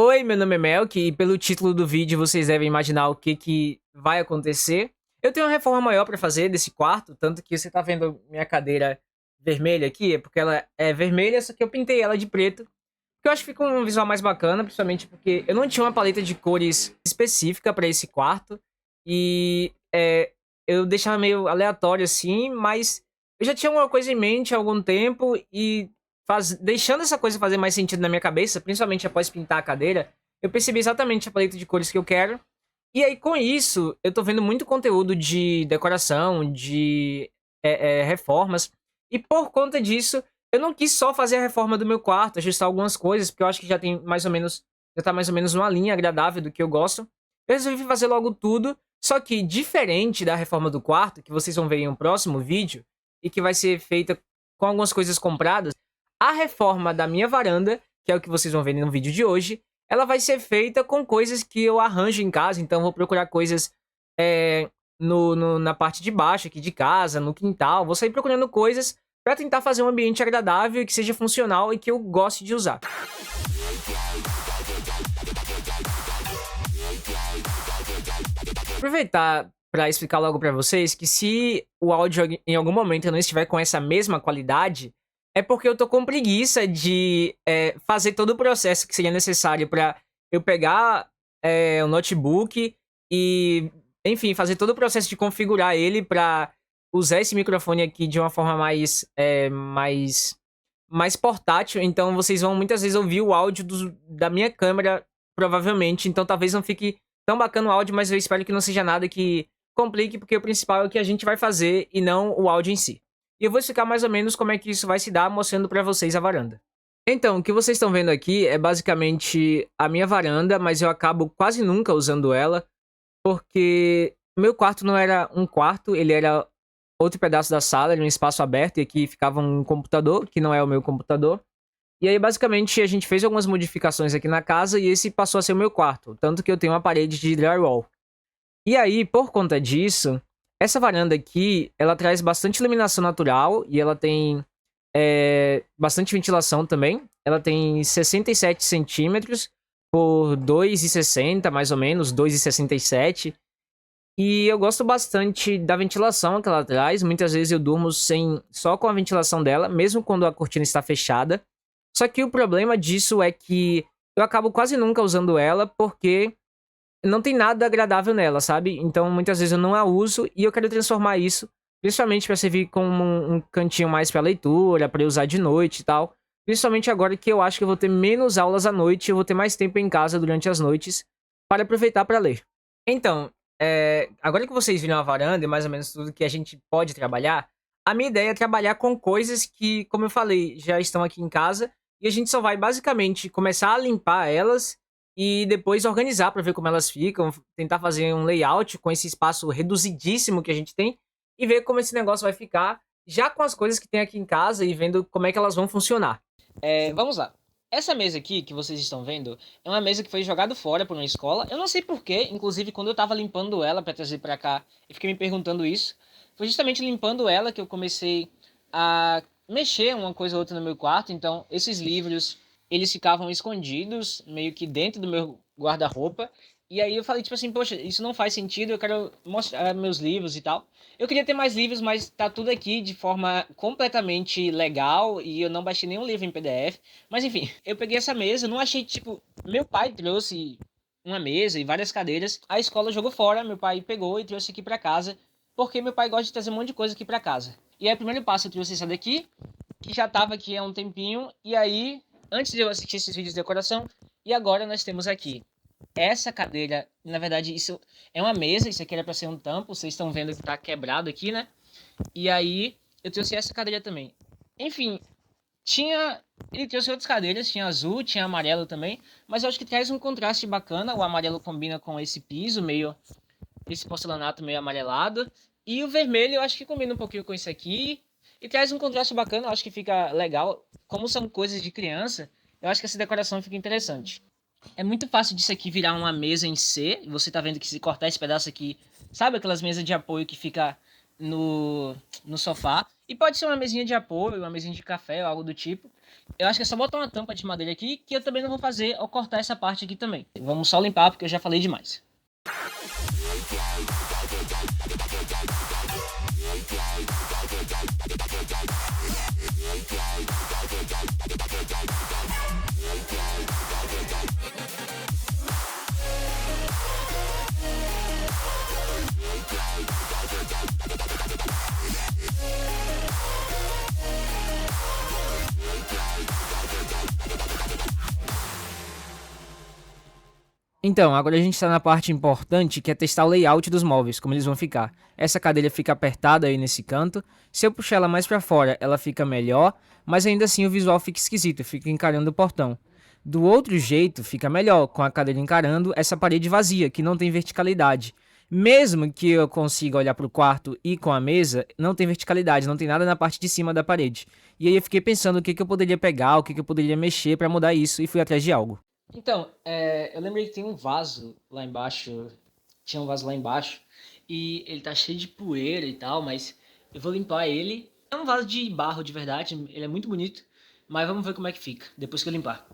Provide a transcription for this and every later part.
Oi, meu nome é Melk e pelo título do vídeo vocês devem imaginar o que vai acontecer. Eu tenho uma reforma maior pra fazer desse quarto, tanto que você tá vendo minha cadeira vermelha aqui, é porque ela é vermelha, só que eu pintei ela de preto, porque eu acho que fica um visual mais bacana, principalmente porque eu não tinha uma paleta de cores específica pra esse quarto e eu deixava meio aleatório assim, mas eu já tinha uma coisa em mente há algum tempo e deixando essa coisa fazer mais sentido na minha cabeça, principalmente após pintar a cadeira, eu percebi exatamente a paleta de cores que eu quero. E aí, com isso, eu tô vendo muito conteúdo de decoração, de reformas. E por conta disso, eu não quis só fazer a reforma do meu quarto, ajustar algumas coisas, porque eu acho que já tem mais ou menos. Já tá mais ou menos uma linha agradável do que eu gosto. Eu resolvi fazer logo tudo. Só que, diferente da reforma do quarto, que vocês vão ver em um próximo vídeo, e que vai ser feita com algumas coisas compradas, a reforma da minha varanda, que é o que vocês vão ver no vídeo de hoje, ela vai ser feita com coisas que eu arranjo em casa. Então, eu vou procurar coisas na parte de baixo aqui de casa, no quintal. Vou sair procurando coisas para tentar fazer um ambiente agradável, que seja funcional e que eu goste de usar. Aproveitar para explicar logo para vocês que se o áudio em algum momento não estiver com essa mesma qualidade, é porque eu tô com preguiça de fazer todo o processo que seria necessário para eu pegar o notebook e, enfim, fazer todo o processo de configurar ele para usar esse microfone aqui de uma forma mais portátil. Então vocês vão muitas vezes ouvir o áudio da minha câmera, provavelmente. Então talvez não fique tão bacana o áudio, mas eu espero que não seja nada que complique, porque o principal é o que a gente vai fazer e não o áudio em si. E eu vou explicar mais ou menos como é que isso vai se dar, mostrando pra vocês a varanda. Então, o que vocês estão vendo aqui é basicamente a minha varanda, mas eu acabo quase nunca usando ela, porque meu quarto não era um quarto, ele era outro pedaço da sala, era um espaço aberto, e aqui ficava um computador, que não é o meu computador. E aí, basicamente, a gente fez algumas modificações aqui na casa e esse passou a ser o meu quarto. Tanto que eu tenho uma parede de drywall. E aí, por conta disso, essa varanda aqui, ela traz bastante iluminação natural e ela tem bastante ventilação também. Ela tem 67 centímetros por 2,60, mais ou menos, 2,67. E eu gosto bastante da ventilação que ela traz. Muitas vezes eu durmo só com a ventilação dela, mesmo quando a cortina está fechada. Só que o problema disso é que eu acabo quase nunca usando ela porque não tem nada agradável nela, sabe? Então muitas vezes eu não a uso e eu quero transformar isso, principalmente para servir como um cantinho mais para leitura, para usar de noite e tal. Principalmente agora que eu acho que eu vou ter menos aulas à noite e eu vou ter mais tempo em casa durante as noites para aproveitar para ler. Então, agora que vocês viram a varanda e mais ou menos tudo que a gente pode trabalhar, a minha ideia é trabalhar com coisas que, como eu falei, já estão aqui em casa e a gente só vai basicamente começar a limpar elas e depois organizar para ver como elas ficam, tentar fazer um layout com esse espaço reduzidíssimo que a gente tem e ver como esse negócio vai ficar já com as coisas que tem aqui em casa e vendo como é que elas vão funcionar. Vamos lá. Essa mesa aqui que vocês estão vendo é uma mesa que foi jogada fora por uma escola. Eu não sei porquê, inclusive quando eu tava limpando ela para trazer para cá, eu fiquei me perguntando isso. Foi justamente limpando ela que eu comecei a mexer uma coisa ou outra no meu quarto. Então, esses livros, eles ficavam escondidos, meio que dentro do meu guarda-roupa. E aí eu falei, tipo assim, poxa, isso não faz sentido, eu quero mostrar meus livros e tal. Eu queria ter mais livros, mas tá tudo aqui de forma completamente legal e eu não baixei nenhum livro em PDF. Mas enfim, eu peguei essa mesa, não achei, tipo, meu pai trouxe uma mesa e várias cadeiras, a escola jogou fora, meu pai pegou e trouxe aqui pra casa, porque meu pai gosta de trazer um monte de coisa aqui pra casa. E aí, o primeiro passo, eu trouxe essa daqui, que já tava aqui há um tempinho, e aí, antes de eu assistir esses vídeos de decoração, e agora nós temos aqui essa cadeira. Na verdade, isso é uma mesa, isso aqui era pra ser um tampo, vocês estão vendo que tá quebrado aqui, né? E aí, eu trouxe essa cadeira também. Enfim, tinha. Ele trouxe outras cadeiras, tinha azul, tinha amarelo também, mas eu acho que traz um contraste bacana. O amarelo combina com esse piso, meio. Esse porcelanato meio amarelado. E o vermelho eu acho que combina um pouquinho com isso aqui. E traz um contraste bacana, eu acho que fica legal. Como são coisas de criança, eu acho que essa decoração fica interessante. É muito fácil disso aqui virar uma mesa em C. Você tá vendo que se cortar esse pedaço aqui, sabe aquelas mesas de apoio que fica no sofá? E pode ser uma mesinha de apoio, uma mesinha de café ou algo do tipo. Eu acho que é só botar uma tampa de madeira aqui, que eu também não vou fazer ao cortar essa parte aqui também. Vamos só limpar, porque eu já falei demais. Então, agora a gente está na parte importante, que é testar o layout dos móveis, como eles vão ficar. Essa cadeira fica apertada aí nesse canto. Se eu puxar ela mais para fora, ela fica melhor, mas ainda assim o visual fica esquisito, fica encarando o portão. Do outro jeito, fica melhor, com a cadeira encarando essa parede vazia, que não tem verticalidade. Mesmo que eu consiga olhar para o quarto e com a mesa, não tem verticalidade, não tem nada na parte de cima da parede. E aí eu fiquei pensando o que que eu poderia pegar, o que que eu poderia mexer para mudar isso, e fui atrás de algo. Então, eu lembrei que tem um vaso lá embaixo. Tinha um vaso lá embaixo. E ele tá cheio de poeira e tal, mas eu vou limpar ele. É um vaso de barro de verdade, ele é muito bonito. Mas vamos ver como é que fica, depois que eu limpar.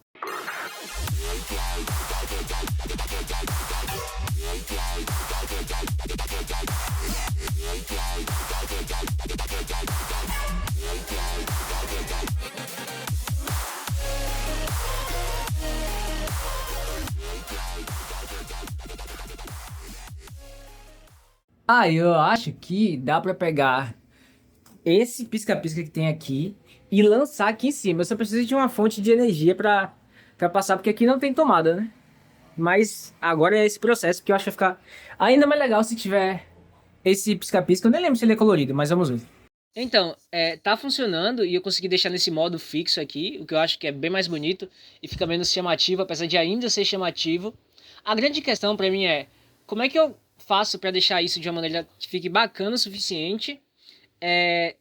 Ah, eu acho que dá pra pegar esse pisca-pisca que tem aqui e lançar aqui em cima. Eu só preciso de uma fonte de energia pra passar, porque aqui não tem tomada, né? Mas agora é esse processo que eu acho que vai ficar ainda mais legal se tiver esse pisca-pisca. Eu nem lembro se ele é colorido, mas vamos ver. Então, tá funcionando e eu consegui deixar nesse modo fixo aqui, o que eu acho que é bem mais bonito e fica menos chamativo, apesar de ainda ser chamativo. A grande questão pra mim é, como é que eu faço pra deixar isso de uma maneira que fique bacana o suficiente,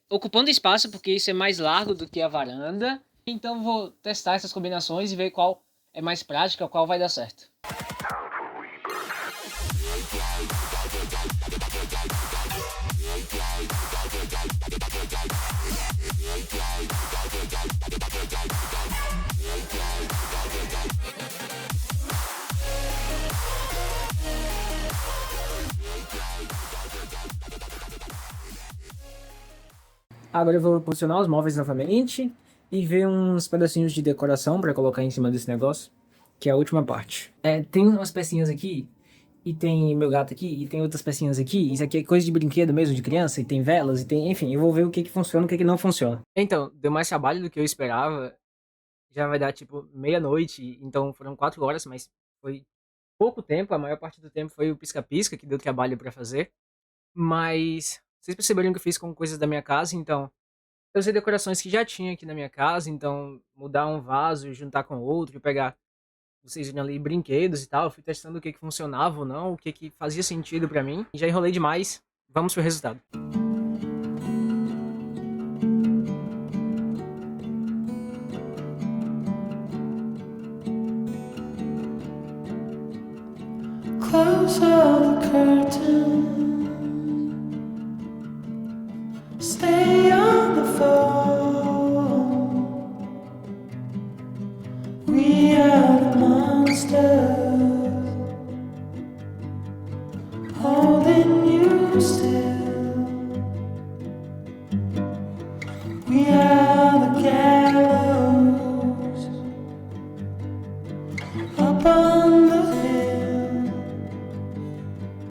ocupando espaço, porque isso é mais largo do que a varanda. Então vou testar essas combinações e ver qual é mais prática, qual vai dar certo. Agora eu vou posicionar os móveis novamente e ver uns pedacinhos de decoração para colocar em cima desse negócio, que é a última parte. Tem umas pecinhas aqui, e tem meu gato aqui, e tem outras pecinhas aqui. Isso aqui é coisa de brinquedo mesmo, de criança, e tem velas, e tem... Enfim, eu vou ver o que que funciona e o que que não funciona. Então, deu mais trabalho do que eu esperava. Já vai dar, tipo, meia-noite, então foram 4 horas, mas foi pouco tempo. A maior parte do tempo foi o pisca-pisca, que deu trabalho para fazer. Mas vocês perceberam que eu fiz com coisas da minha casa, então eu usei decorações que já tinha aqui na minha casa, então mudar um vaso e juntar com outro, pegar, vocês viram ali, brinquedos e tal, eu fui testando o que que funcionava ou não, o que que fazia sentido pra mim. Já enrolei demais, vamos pro resultado. Close all the curtains.